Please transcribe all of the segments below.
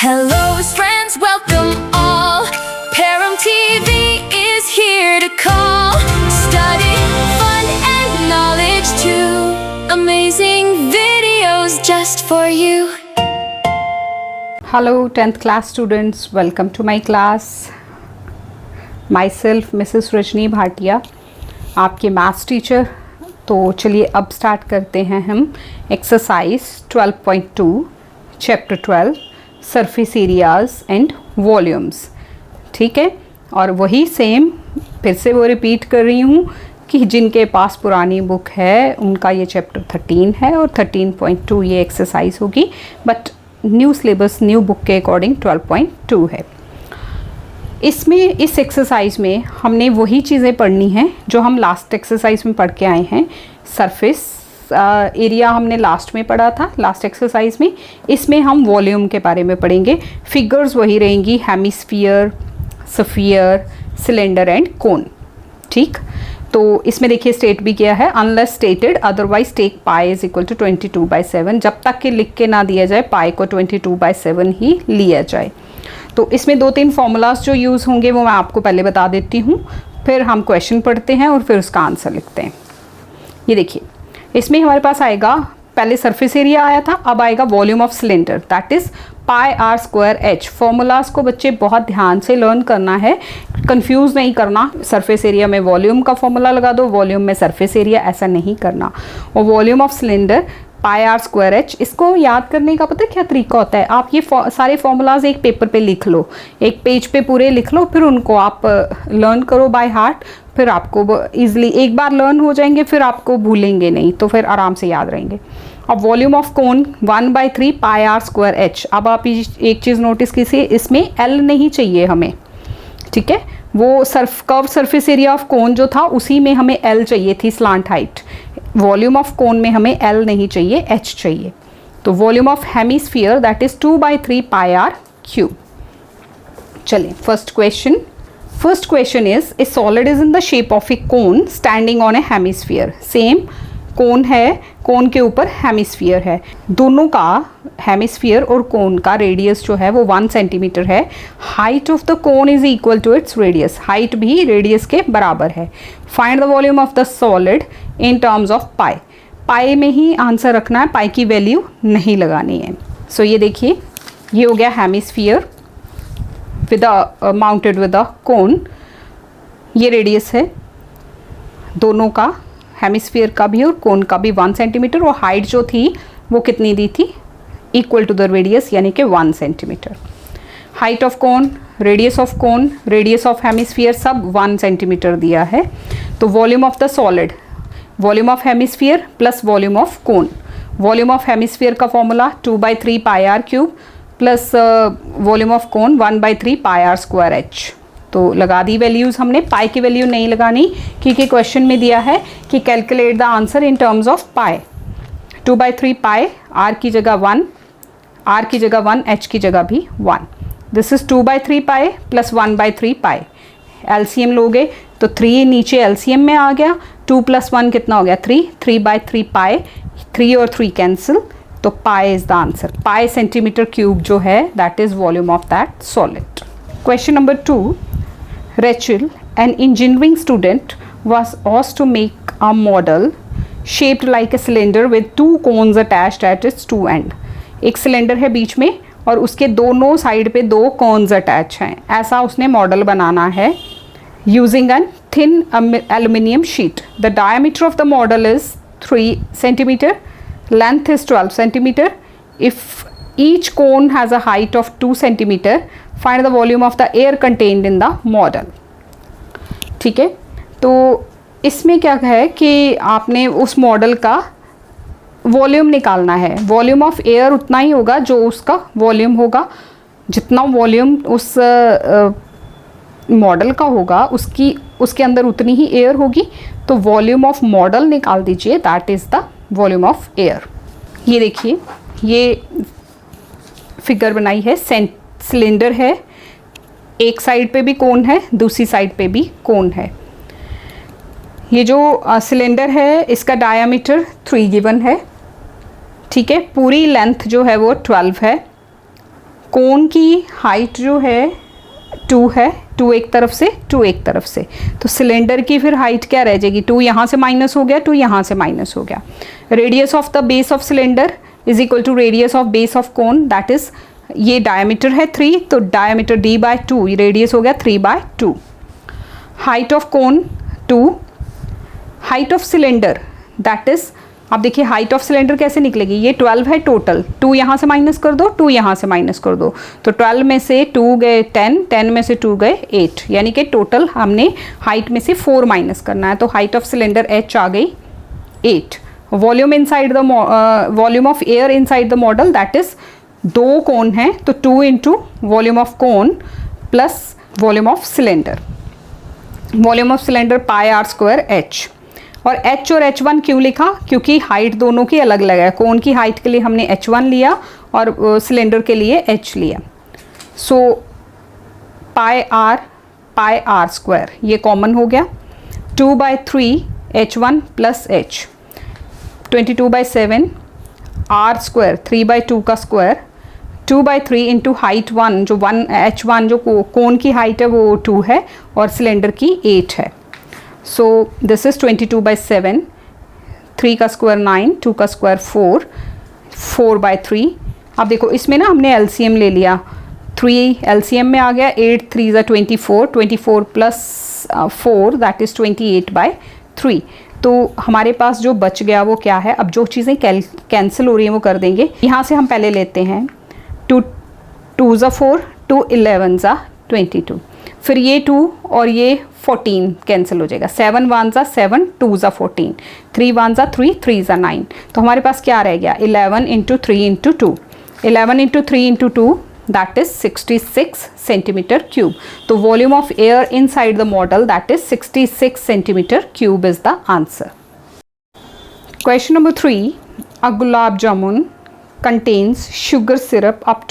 Hello friends, welcome all. Param TV is here to call. Study, fun and knowledge too. Amazing videos just for you. Hello 10th class students, welcome to my class. Myself Mrs. Rajni Bhatia, आपके maths teacher. तो चलिए अब start करते हैं हम exercise 12.2 chapter 12 surface areas and volumes. ठीक है, और वही सेम फिर से वो रिपीट कर रही हूँ कि जिनके पास पुरानी बुक है उनका ये चैप्टर 13 है और 13.2 ये एक्सरसाइज होगी, but new syllabus new book के अकॉर्डिंग 12.2 है। इसमें इस एक्सरसाइज में हमने वही चीज़ें पढ़नी हैं जो हम लास्ट एक्सरसाइज में पढ़ के आए हैं। सरफेस एरिया हमने लास्ट में पढ़ा था, लास्ट एक्सरसाइज में। इसमें हम वॉल्यूम के बारे में पढ़ेंगे। फिगर्स वही रहेंगी, hemisphere, sphere, cylinder and cone. ठीक, तो इसमें देखिए स्टेट भी किया है, unless stated otherwise take pi is equal to 22/7। जब तक कि लिख के ना दिया जाए पाई को 22/7 ही लिया जाए। तो इसमें 2-3 फॉर्मूलाज जो यूज़ होंगे वो मैं आपको पहले बता देती हूँ, फिर हम क्वेश्चन पढ़ते हैं और फिर उसका आंसर लिखते हैं। ये देखिए, इसमें हमारे पास आएगा, पहले सरफेस एरिया आया था, अब आएगा volume of cylinder, that is πr²h। Formulas को बच्चे बहुत ध्यान से लर्न करना है, कंफ्यूज नहीं करना। सरफेस एरिया में वॉल्यूम का फॉर्मूला लगा दो, वॉल्यूम में सरफेस एरिया, ऐसा नहीं करना। और वॉल्यूम ऑफ सिलेंडर πr²h, इसको याद करने का पता है क्या तरीका होता है? आप ये सारे फॉर्मूलाज एक पेपर पे लिख लो, एक पेज पे पूरे लिख लो, फिर उनको आप लर्न करो बाय हार्ट, फिर आपको ईजिली एक बार लर्न हो जाएंगे, फिर आपको भूलेंगे नहीं, तो फिर आराम से याद रहेंगे। अब वॉल्यूम ऑफ कोन 1/3 πr²h। अब आप एक चीज़ नोटिस कीजिए, इसमें L नहीं चाहिए हमें, ठीक है? वो curve surface area of cone जो था उसी में हमें L चाहिए थी, slant height. Volume of cone में हमें L नहीं चाहिए, H चाहिए। तो volume of hemisphere that is 2/3 πr³। चलिए first question is a solid is in the shape of a cone standing on a hemisphere. Same cone है, cone के ऊपर हेमिस्फीयर है, दोनों का हेमिस्फीयर और कोन का रेडियस जो है वो 1 सेंटीमीटर है। Height of the cone is equal to its radius, height भी रेडियस के बराबर है। Find the volume of the solid in terms of pi. Pi में ही आंसर रखना है, पाई की वैल्यू नहीं लगानी है। सो ये देखिए, ये हो गया hemisphere with mounted with a cone. ये रेडियस है दोनों का, हेमिस्फीयर का भी और कोन का भी 1 सेंटीमीटर, और हाइट जो थी वो कितनी दी थी? इक्वल टू द रेडियस, यानी कि 1 centimetre. Height of cone, radius of cone, radius of hemisphere सब 1 सेंटीमीटर दिया है। तो volume of the solid, volume of hemisphere plus volume of cone. Volume of hemisphere का formula 2/3 πr³ plus volume of cone 1/3 πr²h। तो लगा दी values हमने, पाई की value नहीं लगानी क्योंकि क्वेश्चन में दिया है कि calculate the answer in terms of pi. 2/3 pi, R की जगह 1, आर की जगह 1, एच की जगह भी 1। This is 2/3 pi plus 1/3 pi. LCM लोगे तो 3 नीचे एलसीएम में आ गया, 2 + 1 कितना हो गया? 3, 3/3 पाई, 3 और 3 कैंसिल, तो pi is the answer. Pi centimetre cube जो है that is volume of that solid. Question number 2, Rachel, an engineering student, was asked to make a model shaped like a cylinder with 2 cones attached at its 2 ends. एक cylinder है बीच में और उसके दोनों side पे 2 cons attach हैं, ऐसा उसने मॉडल बनाना है using an thin aluminium sheet. The diameter of the model is 3 centimetre, length is 12 centimetre. If each cone has a height of 2 centimeter, find the volume of the air contained in the model। ठीक है, तो इसमें क्या है कि आपने उस model का वॉल्यूम निकालना है। वॉल्यूम ऑफ एयर उतना ही होगा जो उसका वॉल्यूम होगा, जितना वॉल्यूम उस मॉडल का होगा उसके अंदर उतनी ही एयर होगी। तो वॉल्यूम ऑफ मॉडल निकाल दीजिए, that is the volume of air. ये देखिए, ये फिगर बनाई है, सिलेंडर है, एक साइड पे भी कोन है, दूसरी साइड पे भी कोन है। ये जो सिलेंडर है इसका डायामीटर 3 गिवन है, ठीक है। पूरी लेंथ जो है वो 12 है, कोन की हाइट जो है 2 है, 2 एक तरफ से 2 एक तरफ से, तो सिलेंडर की फिर हाइट क्या रह जाएगी, 2 यहाँ से माइनस हो गया, 2 यहाँ से माइनस हो गया। Radius of the base of cylinder is equal to radius of base of cone, that is ये डायमीटर है 3, तो डायमीटर d/2, रेडियस हो गया 3/2। Height of cone 2, height of cylinder that is, अब देखिए हाइट ऑफ सिलेंडर कैसे निकलेगी, ये 12 है टोटल, 2 यहाँ से माइनस कर दो, 2 यहाँ से माइनस कर दो, तो 12 में से 2 गए 10, 10 में से 2 गए 8, यानी कि टोटल हमने हाइट में से 4 माइनस करना है, तो हाइट ऑफ सिलेंडर h आ गई 8। Volume inside the volume of air inside the model that is, 2 कोन है तो 2 into volume of cone plus volume of cylinder, volume of cylinder πr² h। और h और h1 क्यों लिखा, क्योंकि हाइट दोनों की अलग अलग है, कोन की हाइट के लिए हमने h1 लिया और सिलेंडर के लिए h लिया। सो πr² ये कॉमन हो गया, 2/3 h1 प्लस h, 22/7 r² 3/2 का स्क्वायर, 2/3 इंटू हाइट 1 जो h1 जो कोन की हाइट है वो 2 है और सिलेंडर की 8 है। सो दिस इज 22/7, 3 का स्क्वायर 9, 2 का स्क्वायर 4, 4/3। अब देखो इसमें ना हमने LCM ले लिया, 3 LCM में आ गया, 8 3 24, 24 प्लस 4 दैट इज़ 28/3। तो हमारे पास जो बच गया वो क्या है, अब जो चीज़ें कैंसिल हो रही हैं वो कर देंगे। यहाँ से हम पहले लेते हैं 2 2 4, 2 11 22, फिर ये 2 और ये 14 कैंसिल हो जाएगा, 7 1 7, 2 14, 3 1 3, 3 9, तो हमारे पास क्या रह गया 11 into 3 into 2, 11 into 3 into 2 that is 66 centimetre cube. तो volume of air inside the model that is 66 centimetre cube is the answer. Question number 3, a gulab jamun contains sugar syrup up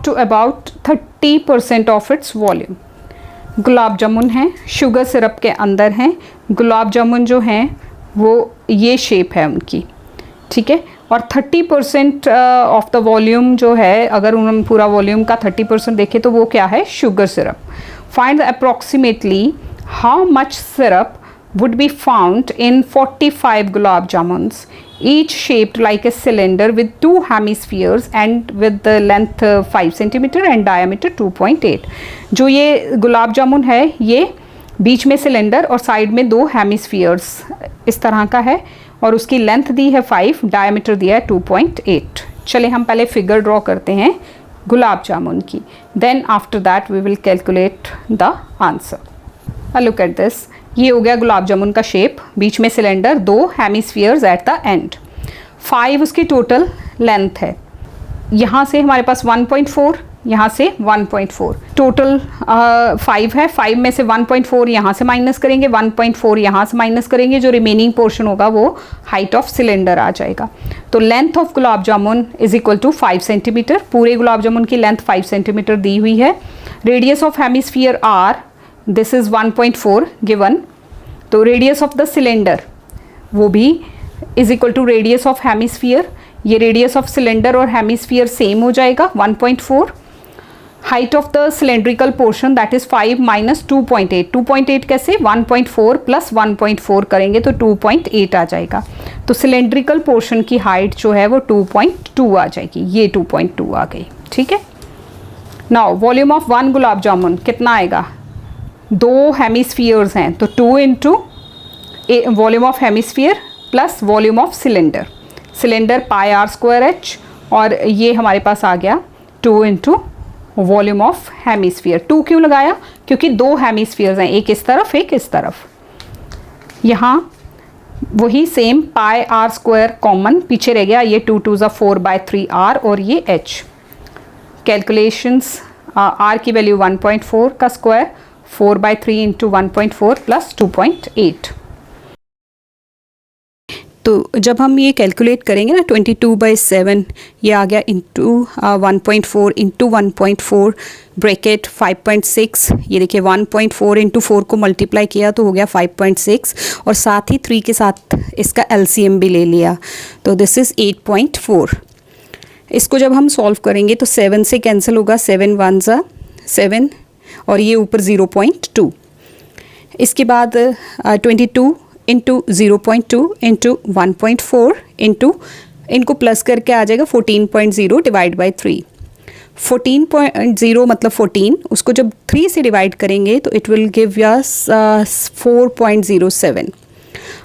to about 30% of its volume। Gulab jamun है, sugar syrup के अंदर हैं, गुलाब जामुन जो हैं वो ये shape है उनकी, ठीक है, और 30% ऑफ द वॉल्यूम जो है, अगर उन्होंने पूरा वॉल्यूम का 30% देखें तो वो क्या है, sugar syrup. Find approximately how much syrup would be found in 45 gulab jamuns, each shaped like a cylinder with 2 hemispheres and with the length 5 cm and diameter 2.8। जो ये गुलाब जामुन है ये बीच में सिलेंडर और साइड में 2 हेमिस्फीयर्स इस तरह का है और उसकी लेंथ दी है 5, डायमीटर दिया है 2.8। चले हम पहले फिगर ड्रॉ करते हैं गुलाब जामुन की, then after that we will calculate the answer. Look at this, ये हो गया गुलाब जामुन का शेप, बीच में cylinder, 2 hemispheres at the end, 5 उसकी टोटल लेंथ है। यहाँ से हमारे पास 1.4, यहाँ से 1.4, टोटल 5 है, 5 में से 1.4 यहाँ से माइनस करेंगे, 1.4 यहाँ से माइनस करेंगे, जो रिमेनिंग पोर्शन होगा वो हाइट ऑफ सिलेंडर आ जाएगा। तो length of gulab jamun is equal to 5 centimetre, पूरे गुलाब जामुन की लेंथ 5 सेंटीमीटर दी हुई है। Radius of hemisphere R, this is 1.4 given, तो रेडियस ऑफ द सिलेंडर वो भी is equal to radius of hemisphere, ये रेडियस ऑफ सिलेंडर और हेमिस्फीयर सेम हो जाएगा 1.4। Height of the cylindrical portion that is 5 minus 2.8, 2.8 कैसे, 1.4 प्लस 1.4 करेंगे तो 2.8 आ जाएगा। तो सिलेंड्रिकल पोर्शन की हाइट जो है वो 2.2 आ जाएगी, ये 2.2 आ गई, ठीक है। Now volume of 1 gulab jamun कितना आएगा, 2 हेमिस्फीयर्स हैं तो 2 into volume of hemisphere plus volume of cylinder, cylinder πr² h, और ये हमारे पास आ गया 2 इंटू वॉल्यूम ऑफ हेमिस्फीयर। 2 क्यों लगाया, क्योंकि 2 हेमिस्फीयर्स हैं, एक इस तरफ एक इस तरफ। यहाँ वही सेम πr² कॉमन पीछे रह गया, ये 2 2 4/3 r और ये h। कैलकुलेशंस, r की वैल्यू 1.4 का स्क्वायर, 4/3 इंटू 1.4 प्लस 2.8। तो जब हम ये कैलकुलेट करेंगे ना 22/7 ये आ गया इंटू 1.4 इंटू 1.4 ब्रैकेट 5.6, ये देखिए 1.4 इंटू 4 को मल्टीप्लाई किया तो हो गया 5.6, और साथ ही 3 के साथ इसका LCM भी ले लिया, तो दिस इज़ 8.4। इसको जब हम सॉल्व करेंगे तो 7 से कैंसिल होगा, 7 1 ज़ा 7 और ये ऊपर 0.2। इसके बाद 22 इंटू 0.2 इंटू 1.4 इंटू इनको प्लस करके आ जाएगा 14.0 डिवाइड बाई 3। 14.0 मतलब 14, उसको जब 3 से डिवाइड करेंगे तो इट विल गिव यस 4.07।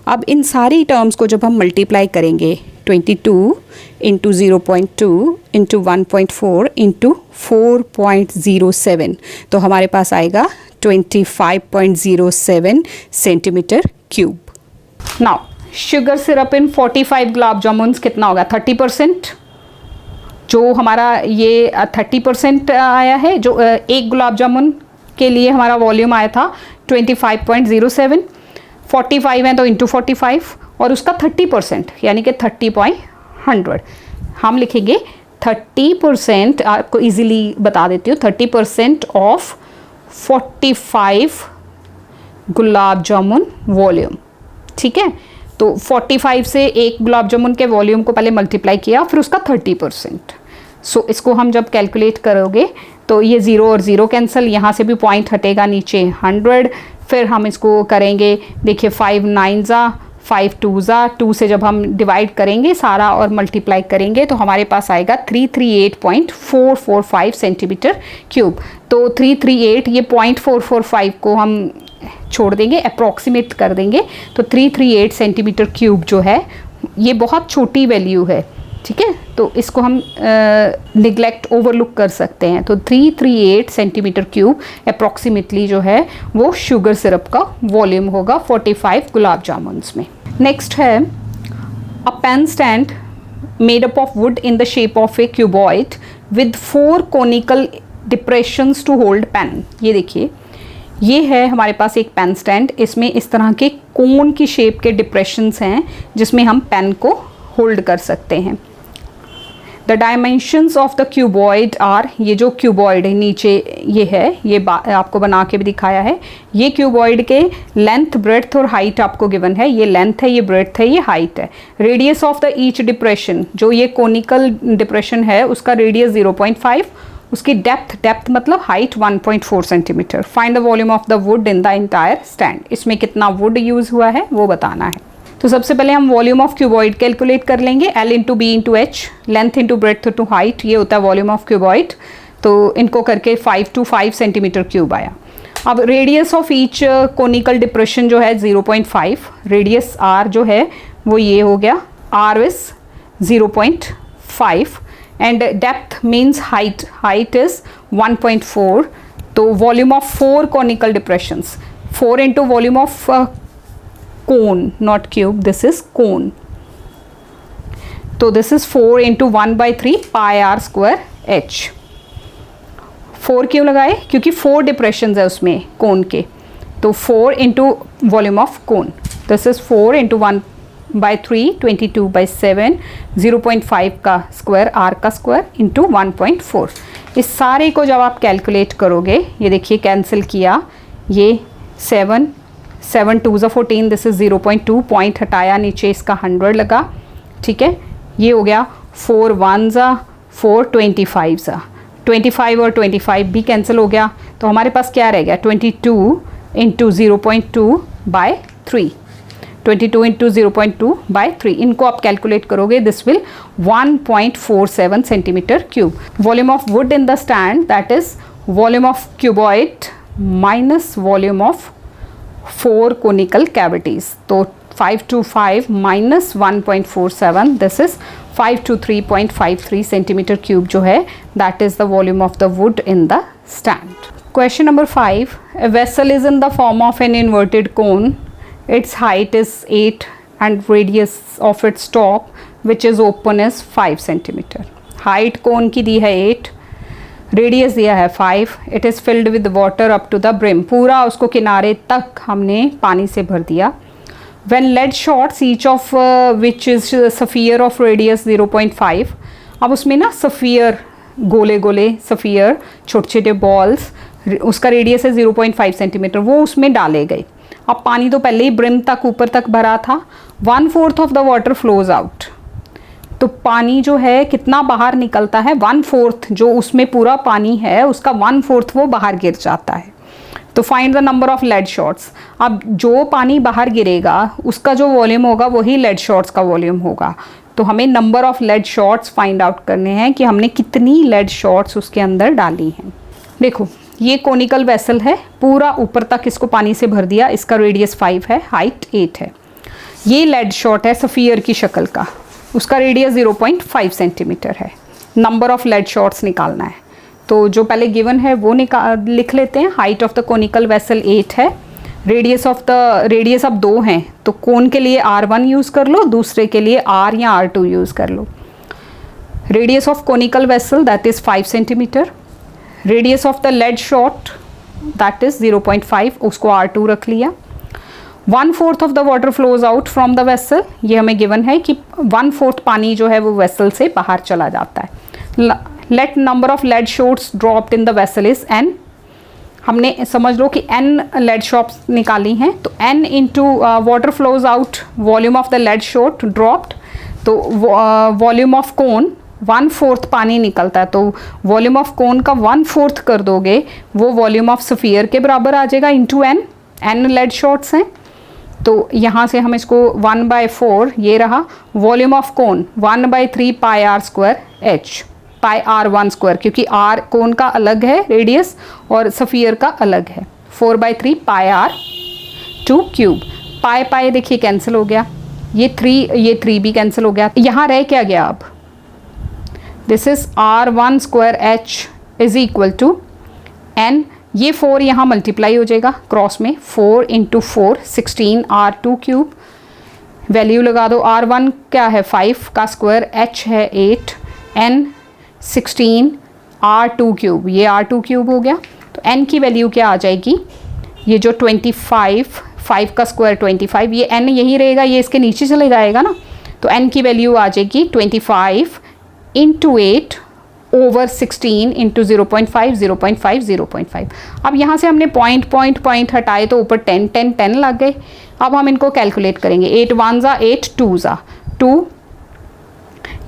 अब इन सारी टर्म्स को जब हम मल्टीप्लाई करेंगे 22 इंटू 0.2 इंटू 1.4 इंटू 4.07 तो हमारे पास आएगा 25.07 centimetre cube. Now sugar syrup इन 45 गुलाब जामुन्स कितना होगा? 30%। जो हमारा ये 30% आया है, जो एक गुलाब जामुन के लिए हमारा वॉल्यूम आया था 25.07, 45 है तो इंटू 45 और उसका 30% यानी कि 30.100 हम लिखेंगे 30%। आपको इजीली बता देती हूँ, 30% ऑफ 45 गुलाब जामुन वॉल्यूम। ठीक है, तो 45 से एक गुलाब जामुन के वॉल्यूम को पहले मल्टीप्लाई किया, फिर उसका 30%। सो इसको हम जब कैलकुलेट करोगे तो ये 0 और 0 कैंसिल, यहाँ से भी पॉइंट हटेगा नीचे 100। फिर हम इसको करेंगे, देखिए 5 9 ज़ा 5 2 ज़ा 2 से जब हम डिवाइड करेंगे सारा और मल्टीप्लाई करेंगे तो हमारे पास आएगा 338.445 सेंटीमीटर क्यूब। तो 338 ये 0.445 को हम छोड़ देंगे, अप्रॉक्सीमेट कर देंगे, तो 338 सेंटीमीटर क्यूब जो है ये बहुत छोटी वैल्यू है। ठीक है, तो इसको हम निगलेक्ट ओवरलुक कर सकते हैं। तो 338 सेंटीमीटर क्यूब अप्रॉक्सीमेटली जो है वो शुगर सिरप का वॉल्यूम होगा 45 गुलाब जामुन्स में। नेक्स्ट है a pen stand made up of wood in the shape of a cuboid with 4 conical depressions to hold pen. ये देखिए, ये है हमारे पास एक पेन स्टैंड, इसमें इस तरह के कोन की शेप के डिप्रेशंस हैं जिसमें हम पेन को होल्ड कर सकते हैं। The dimensions of the cuboid are, ये जो क्यूबॉइड है नीचे ये है, ये आपको बना के भी दिखाया है। ये क्यूबॉइड के लेंथ, ब्रेड्थ और हाइट आपको गिवन है। ये लेंथ है, ये ब्रेड्थ है, ये हाइट है। Radius of the each depression, जो ये कोनिकल डिप्रेशन है उसका रेडियस 0.5, उसकी डेप्थ मतलब height 1.4 centimetre. Find the volume of the wood in the entire stand. इसमें कितना वुड यूज़ हुआ है वो बताना है। तो सबसे पहले हम वॉल्यूम ऑफ क्यूबॉइड कैलकुलेट कर लेंगे। L into B into H, length into breadth to height, ये होता है वॉल्यूम ऑफ क्यूबॉइड। तो इनको करके 5 to 5 सेंटीमीटर क्यूब आया। अब radius of each conical depression जो है 0.5, रेडियस R जो है वो ये हो गया, R is 0.5 and depth means height is 1.4। तो volume of 4 conical depressions, 4 into volume of cone, not cube, this is cone. तो this is 4 into 1/3 pi r square h। 4 क्यों लगाए? क्योंकि 4 डिप्रेशंस है उसमें कोन के, तो 4 into volume of cone, this is 4 into 1/3 22/7, 0.5 का स्क्वायर, r का स्क्वायर इंटू 1.4। इस सारे को जब आप कैलकुलेट करोगे, ये देखिए कैंसिल किया, ये 7 2 ज़ा 14, दिस इज 0.2, पॉइंट हटाया, नीचे इसका 100 लगा। ठीक है, ये हो गया 4 1 ज़ा 4 25 ज़ा 25 और 25 भी कैंसिल हो गया, तो हमारे पास क्या रह गया 22 इंटू 0.2/3, 22 इंटू 0.2/3। इनको आप कैलकुलेट करोगे, this will 1.47 centimetre cube. Volume of wood in the stand, that is volume of cuboid minus volume of 4 conical cavities। तो 525 minus 1.47, this is 523.53 centimeter cube जो है, that is the volume of the wood in the stand। Question number 5, a vessel is in the form of an inverted cone, its height is 8 and radius of its top which is open is 5 centimeter। height cone की दी है 8, radius दिया है 5, it is filled with water up to the brim, पूरा उसको किनारे तक हमने पानी से भर दिया। When lead shots each of which is sphere of radius 0.5, अब उसमें ना सफ़ियर, गोले गोले सफ़ियर, छोटे छोटे बॉल्स, उसका रेडियस है 0.5 सेंटीमीटर, वो उसमें डाले गए। अब पानी तो पहले ही ब्रिम तक ऊपर तक भरा था, 1/4 of the water flows out, तो पानी जो है कितना बाहर निकलता है, 1/4 जो उसमें पूरा पानी है उसका 1/4 वो बाहर गिर जाता है। तो find the number of lead shots. अब जो पानी बाहर गिरेगा उसका जो वॉल्यूम होगा वही लेड शॉट्स का वॉल्यूम होगा। तो हमें number of lead shots find out करने हैं कि हमने कितनी लेड शॉट्स उसके अंदर डाली हैं। देखो ये कोनिकल वेसल है, पूरा ऊपर तक इसको पानी से भर दिया, इसका रेडियस 5 है, हाइट 8 है। ये लेड शॉट है सफ़ियर की शक्ल का, उसका रेडियस 0.5 सेंटीमीटर है। नंबर ऑफ लेड शॉट्स निकालना है, तो जो पहले गिवन है वो लिख लेते हैं। Height of the conical vessel 8 है, रेडियस अब 2 हैं, तो कोन के लिए R1 यूज़ कर लो, दूसरे के लिए R या R2 यूज़ कर लो। Radius of conical vessel that is 5 centimetre. Radius of the lead shot that is 0.5, उसको R2 रख लिया। 1/4 of the water flows out from the vessel, ये हमें गिवन है कि 1/4 पानी जो है वो वेसल से बाहर चला जाता है। Let number of lead shots dropped in the vessel is n। हमने समझ लो कि n लेड शॉट्स निकाली हैं, तो n into water flows out volume of the lead shot dropped, तो वॉल्यूम ऑफ कोन 1/4 पानी निकलता है, तो वॉल्यूम ऑफ कोन का 1/4 कर दोगे वो वॉल्यूम ऑफ स्फीयर के बराबर आ जाएगा इंटू n लेड शॉट्स हैं। तो यहाँ से हम इसको 1/4 ये रहा, volume of cone 1/3 pi r square h, pi r1 square, क्योंकि r कोन का अलग है रेडियस और सफ़ियर का अलग है। 4/3 पाई r2 क्यूब। पाई पाई देखिए कैंसिल हो गया, ये 3 भी कैंसिल हो गया। यहाँ रह क्या गया अब, this is r1 square h is equal to n, ये 4 यहाँ मल्टीप्लाई हो जाएगा क्रॉस में, 4 इंटू 4 16 r2 क्यूब। वैल्यू लगा दो, r1 क्या है 5 का स्क्वायर, h है 8, n 16 r2 क्यूब, ये r2 क्यूब हो गया। तो n की वैल्यू क्या आ जाएगी, ये जो 25, 5 का स्क्वायर 25, ये n यही रहेगा, ये इसके नीचे चले जाएगा ना, तो n की वैल्यू आ जाएगी 25 इंटू 8 ओवर 16 इंटू 0.5 0.5 0.5। अब यहाँ से हमने पॉइंट हटाए तो ऊपर 10 लग गए। अब हम इनको कैलकुलेट करेंगे, 8 1 ज़ा 8, 2 ज़ा 2,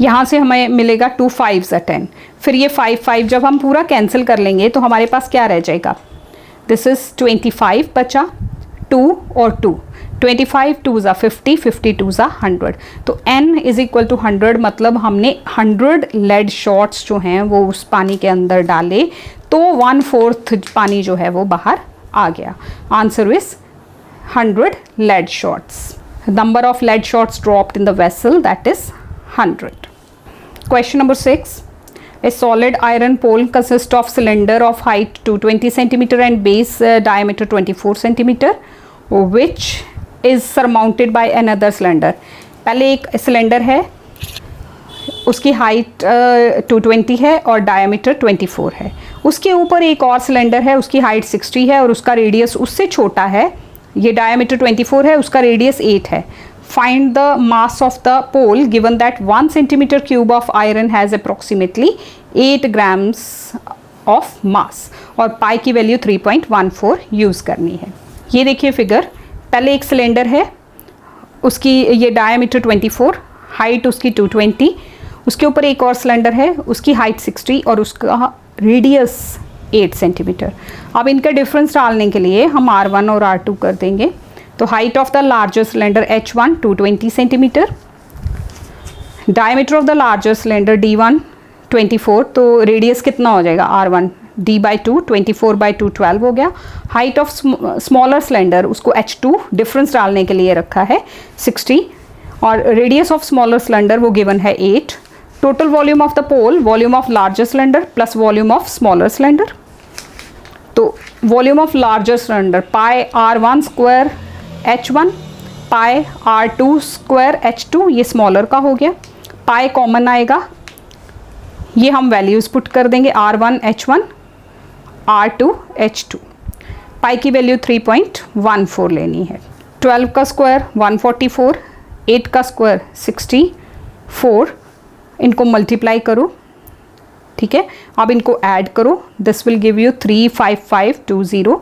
यहाँ से हमें मिलेगा 2 5 ज़ा 10, फिर ये 5 जब हम पूरा कैंसिल कर लेंगे तो हमारे पास क्या रह जाएगा, दिस इज़ 25 बचा, 2 और 2, 25 2 ज़ा 50, 50 2 ज़ा 100। तो n इज़ इक्वल टू 100, मतलब हमने 100 लेड शॉट्स जो हैं वो उस पानी के अंदर डाले, तो 1/4 पानी जो है वो बाहर आ गया। Answer is 100 lead shots. Number of lead shots dropped in the vessel that is 100। Question number 6. A solid iron pole consists of cylinder of height 220 centimeter and base diameter 24 centimeter, which is surmounted by another cylinder. पहले एक cylinder है, उसकी height 220 है और diameter 24 है। उसके ऊपर एक और सिलेंडर है, उसकी हाइट 60 है और उसका रेडियस उससे छोटा है, ये डायमीटर 24 है, उसका रेडियस 8 है। Find the mass of the pole given that 1 centimeter cube of iron has approximately 8 grams of mass, और पाई की वैल्यू 3.14 यूज़ करनी है। ये देखिए फिगर, पहले एक सिलेंडर है, उसकी ये डायमीटर 24, हाइट उसकी 220, उसके ऊपर एक और सिलेंडर है, उसकी हाइट 60 और उसका रेडियस 8 सेंटीमीटर। अब इनका डिफरेंस डालने के लिए हम R1 और R2 कर देंगे। तो height of the larger cylinder H1 220 centimetre, diameter of the larger cylinder D1 24, तो रेडियस कितना हो जाएगा R1 D/2, 24/2 12 हो गया। हाइट ऑफ स्मॉलर सिलेंडर, उसको H2 डिफरेंस डालने के लिए रखा है 60, और रेडियस ऑफ स्मॉलर सिलेंडर वो गिवन है 8। Total volume of the pole, volume of larger cylinder plus volume of smaller cylinder. तो volume of larger cylinder pi R1 square H1 pi R2 square H2, ये smaller का हो गया, pi common आएगा, ये हम वैल्यूज़ पुट कर देंगे, R1 H1 R2 H2। पाई की वैल्यू 3.14 लेनी है। 12 का स्क्वायर 144, 8 का स्क्वायर 64, इनको मल्टीप्लाई करो, ठीक है। अब इनको ऐड करो, दिस विल गिव यू 35520,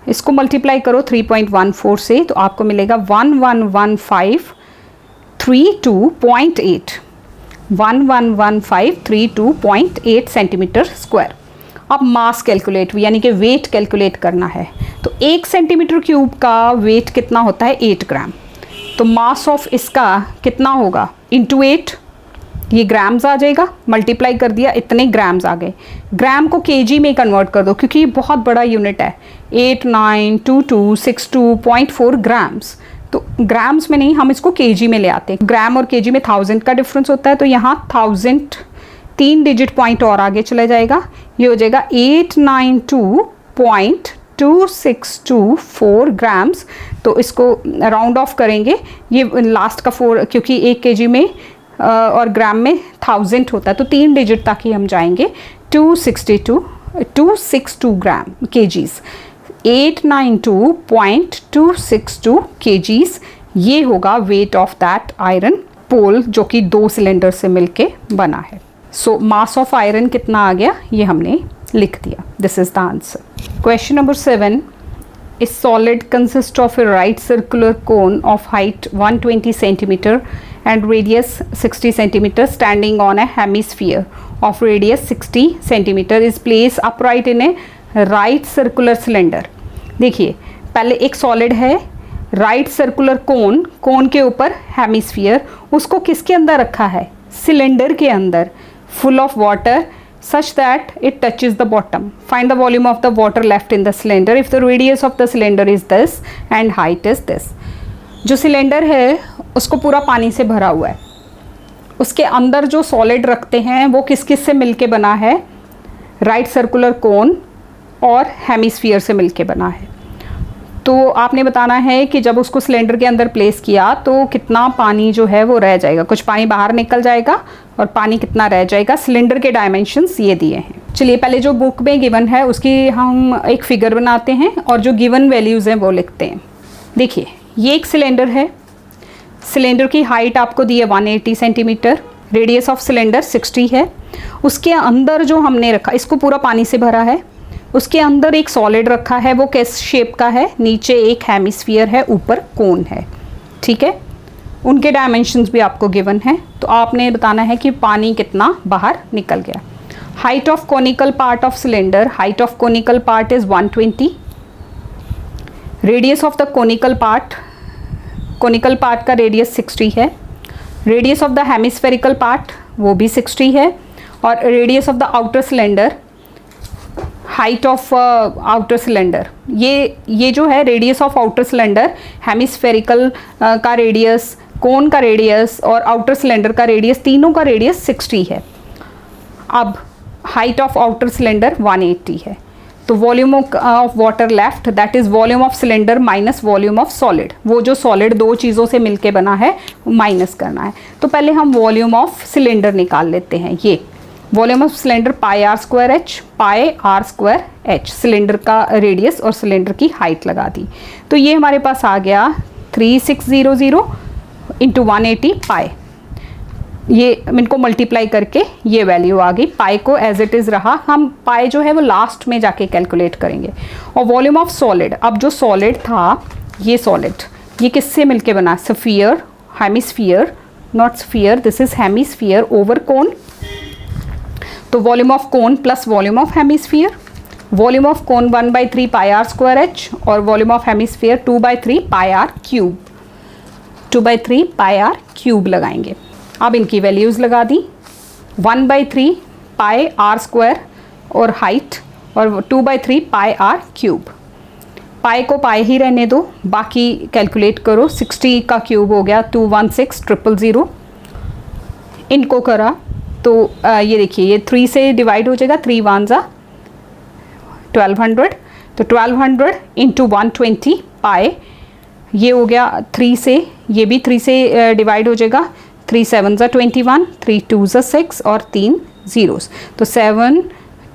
इसको मल्टीप्लाई करो 3.14 से, तो आपको मिलेगा 111532.8। 111532.8 सेंटीमीटर स्क्वायर। अब मास कैलकुलेट यानी कि वेट कैलकुलेट करना है। तो 1 सेंटीमीटर क्यूब का वेट कितना होता है? 8 ग्राम। तो मास ऑफ इसका कितना होगा? इंटू 8, ये ग्राम्स आ जाएगा, मल्टीप्लाई कर दिया, इतने ग्राम्स आ गए। ग्राम को केजी में कन्वर्ट कर दो क्योंकि ये बहुत बड़ा यूनिट है, 892262.4 ग्राम्स। तो ग्राम्स में नहीं, हम इसको केजी में ले आते हैं। ग्राम और केजी में 1000 का डिफरेंस होता है, तो यहाँ 1000 3 डिजिट पॉइंट और आगे चला जाएगा, ये हो जाएगा 892.2624 ग्राम्स। तो इसको राउंड ऑफ करेंगे, ये लास्ट का 4 क्योंकि 1 केजी में और ग्राम में 1000 होता है, तो 3 डिजिट तक ही हम जाएंगे। 262 ग्राम केजीज, 892.262 केजीज, ये होगा weight of that iron pole जो कि 2 सिलेंडर से मिलके बना है। सो मास ऑफ आयरन कितना आ गया, ये हमने लिख दिया। This is the answer. Question number 7, A solid consists of a right circular cone of height 120 centimeter and radius 60 centimeter standing on a hemisphere of radius 60 centimeter is placed upright in a right circular cylinder। देखिए पहले एक solid है, right circular cone, cone के ऊपर hemisphere, उसको किसके अंदर रखा है? सिलेंडर के अंदर, full of water such that it touches the bottom. Find the volume of the water left in the cylinder if the radius of the cylinder is this and height is this। जो cylinder है उसको पूरा पानी से भरा हुआ है, उसके अंदर जो सॉलिड रखते हैं वो किस किस से मिलके बना है? राइट सर्कुलर कोन और हेमिस्फीयर से मिलके बना है। तो आपने बताना है कि जब उसको सिलेंडर के अंदर प्लेस किया तो कितना पानी जो है वो रह जाएगा, कुछ पानी बाहर निकल जाएगा और पानी कितना रह जाएगा। सिलेंडर के डायमेंशंस ये दिए हैं। चलिए पहले जो बुक में गिवन है उसकी हम एक फिगर बनाते हैं और जो गिवन वैल्यूज़ हैं वो लिखते हैं। देखिए ये एक सिलेंडर है, सिलेंडर की हाइट आपको दी है 180 सेंटीमीटर, रेडियस ऑफ सिलेंडर 60 है। उसके अंदर जो हमने रखा, इसको पूरा पानी से भरा है, उसके अंदर एक सॉलिड रखा है, वो किस शेप का है? नीचे एक हेमिस्फीयर है, ऊपर कोन है, ठीक है। उनके डायमेंशंस भी आपको गिवन है, तो आपने बताना है कि पानी कितना बाहर निकल गया। Height of conical part of cylinder, height of conical part is 120, radius of the conical part का रेडियस 60 है, radius of the hemispherical part वो भी 60 है, और radius of the outer cylinder, height of outer cylinder, ये जो है radius of outer cylinder, hemispherical का रेडियस, कोन का रेडियस और आउटर सिलेंडर का रेडियस, तीनों का रेडियस 60 है। अब हाइट ऑफ आउटर सिलेंडर 180 है। तो volume of water left, that is volume of cylinder minus volume of solid. वो जो सॉलिड दो चीज़ों से मिलके बना है माइनस करना है। तो पहले हम वॉल्यूम ऑफ सिलेंडर निकाल लेते हैं। ये volume of cylinder pi are square H, pi are square H, cylinder का रेडियस और सिलेंडर की हाइट लगा दी। तो ये हमारे पास आ गया 3600 इंटू 180 पाई। ये इनको मल्टीप्लाई करके ये वैल्यू आ गई। पाई को एज इट इज़ रहा, हम पाई जो है वो लास्ट में जाके कैलकुलेट करेंगे। और वॉल्यूम ऑफ सॉलिड, अब जो सॉलिड था ये सॉलिड, ये किससे मिलके बना? Sphere, hemisphere, not sphere, this is hemisphere over cone. तो volume of cone plus volume of hemisphere, volume of cone 1/3 pi are square h और volume of hemisphere 2/3 pi r cube, 2/3 pi r cube लगाएंगे। अब इनकी values लगा दी, 1/3 pi are square और height और 2/3 पाई r cube. पाई को पाई ही रहने दो, बाकी कैलकुलेट करो। 60 का क्यूब हो गया 216,000। इनको करा तो ये देखिए ये 3 से डिवाइड हो जाएगा, 3 1 जा 1200, तो 1200 इंटू 120 पाई, ये हो गया 3 से, ये भी 3 से डिवाइड हो जाएगा, 3 7 जा 21, 3 2 जा 6 और 3 ज़ीरोज़, तो 7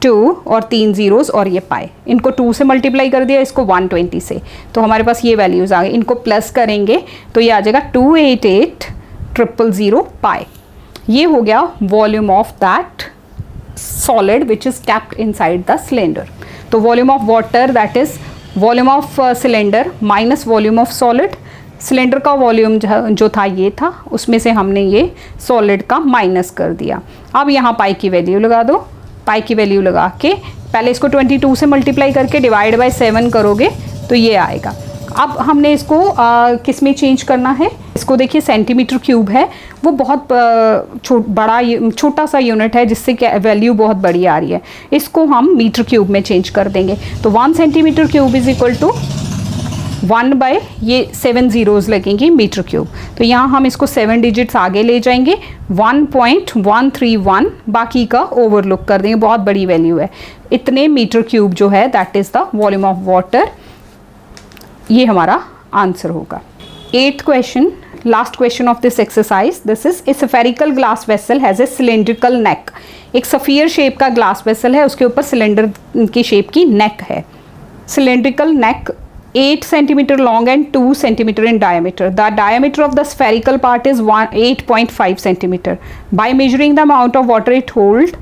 2 और 3 ज़ीरोज़ और ये पाई। इनको 2 से मल्टीप्लाई कर दिया, इसको 120 से, तो हमारे पास ये वैल्यूज़ आ गई। इनको प्लस करेंगे तो ये आ जाएगा 288,000 पाई। ये हो गया volume of that solid which is kept inside the cylinder. तो volume of water that is volume of cylinder minus volume of solid, cylinder का वॉल्यूम जो था ये था, उसमें से हमने ये सॉलिड का माइनस कर दिया। अब यहाँ पाई की वैल्यू लगा दो। पाई की वैल्यू लगा के पहले इसको 22 से मल्टीप्लाई करके डिवाइड बाय 7 करोगे तो ये आएगा। अब हमने इसको किस में चेंज करना है, इसको देखिए सेंटीमीटर क्यूब है, वो बहुत छोटा सा यूनिट है जिससे क्या वैल्यू बहुत बड़ी आ रही है। इसको हम मीटर क्यूब में चेंज कर देंगे। तो 1 centimetre cube is equal to 1 by ये 7 जीरोज़ लगेंगी मीटर क्यूब। तो यहाँ हम इसको 7 डिजिट्स आगे ले जाएंगे, 1.131 बाकी का ओवरलुक कर देंगे, बहुत बड़ी वैल्यू है। इतने मीटर क्यूब जो है that is the volume of water, ये हमारा आंसर होगा। 8th question, last question of this exercise. This is a spherical glass vessel has a cylindrical neck. एक सफियर शेप का ग्लास वेसल है, उसके ऊपर सिलेंडर की शेप की नेक है। Cylindrical neck 8 centimeter long and 2 centimeter in diameter. The diameter of the spherical part is 8.5 centimeter. By measuring the amount of water it holds,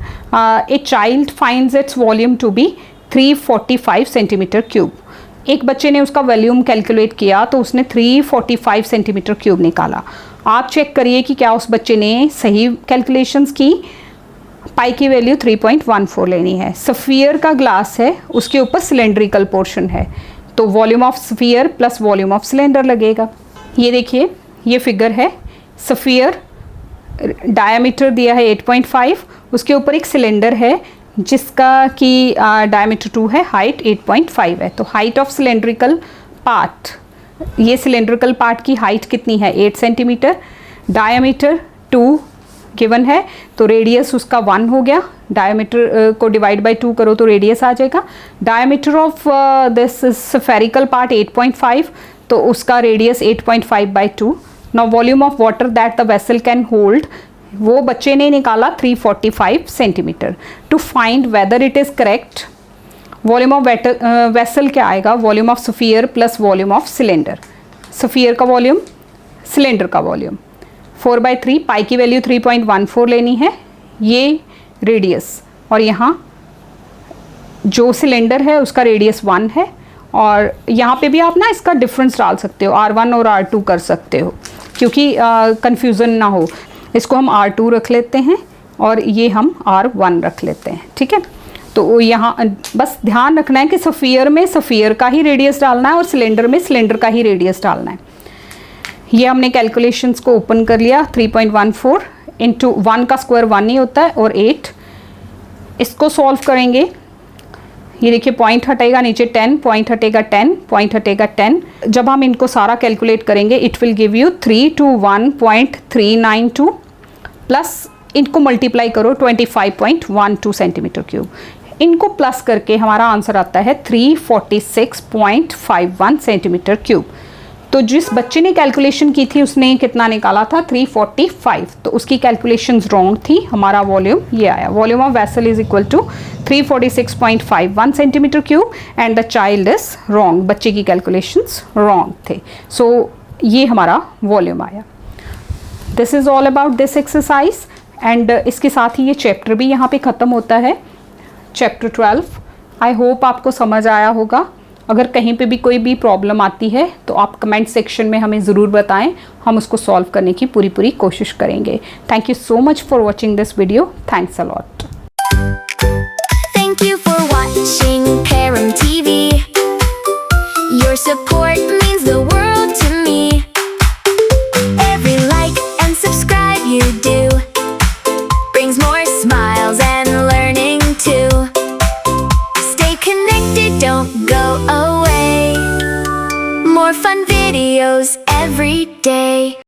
a child finds its volume to be 345 centimeter cube. एक बच्चे ने उसका volume calculate किया तो उसने 345 centimetre cube निकाला। आप check करिए कि क्या उस बच्चे ने सही कैलकुलेशंस की। पाई की वैल्यू 3.14 लेनी है। सफियर का ग्लास है, उसके ऊपर सिलेंड्रिकल पोर्शन है, तो volume of sphere plus volume of cylinder लगेगा। ये देखिए ये फिगर है, स्फीयर डायमीटर दिया है 8.5, उसके ऊपर एक सिलेंडर है जिसका कि डायमीटर 2 है, हाइट 8.5 है। तो हाइट ऑफ सिलेंड्रिकल पार्ट, ये सिलेंड्रिकल पार्ट की हाइट कितनी है 8 सेंटीमीटर, डायमीटर 2 गिवन है, तो रेडियस उसका 1 हो गया। डायमीटर को डिवाइड बाय 2 करो तो रेडियस आ जाएगा। Diameter of this spherical part 8.5, तो उसका radius 8.5 by 2। Now volume of water that the vessel can hold, वो बच्चे ने निकाला 345 centimetre. To find whether it is correct, volume of vessel क्या आएगा, volume of sphere plus volume of cylinder. Sphere का volume, cylinder का volume 4/3, pi की value 3.14 लेनी है, ये रेडियस, और यहाँ जो सिलेंडर है उसका रेडियस 1 है। और यहाँ पे भी आप ना इसका डिफरेंस डाल सकते हो, R1 और R2 कर सकते हो, क्योंकि कंफ्यूजन ना हो। इसको हम R2 रख लेते हैं और ये हम R1 रख लेते हैं, ठीक है। तो यहाँ बस ध्यान रखना है कि सफियर में सफियर का ही रेडियस डालना है और सिलेंडर में सिलेंडर का ही रेडियस डालना है। ये हमने कैलकुलेशंस को ओपन कर लिया, 3.14 इंटू 1 का स्क्वायर 1 ही होता है और 8। इसको सॉल्व करेंगे, ये देखिए पॉइंट हटेगा नीचे 10, पॉइंट हटेगा 10, पॉइंट हटेगा 10। जब हम इनको सारा कैलकुलेट करेंगे it will give you 321.392 plus इनको मल्टीप्लाई करो 25.12 सेंटीमीटर क्यूब। इनको प्लस करके हमारा आंसर आता है 346.51 सेंटीमीटर क्यूब। तो जिस बच्चे ने कैलकुलेशन की थी उसने कितना निकाला था 345, तो उसकी कैलकुलेशंस रॉन्ग थी। हमारा वॉल्यूम ये आया, volume of vessel is equal to 346.51 centimetre cube and the child is wrong, बच्चे की कैलकुलेशंस रॉन्ग थे। सो ये हमारा वॉल्यूम आया। This is all about this exercise and इसके साथ ही ये चैप्टर भी यहाँ पे ख़त्म होता है, चैप्टर 12। आई होप आपको समझ आया होगा। अगर कहीं पे भी कोई भी प्रॉब्लम आती है तो आप कमेंट सेक्शन में हमें ज़रूर बताएं, हम उसको सॉल्व करने की पूरी कोशिश करेंगे। Thank you so much for watching this video. Thanks a lot. Thank you for watching Param TV. Your support means the world to me. Every like and subscribe you do brings more smiles and learning too. Stay connected, don't go away. More fun videos every day.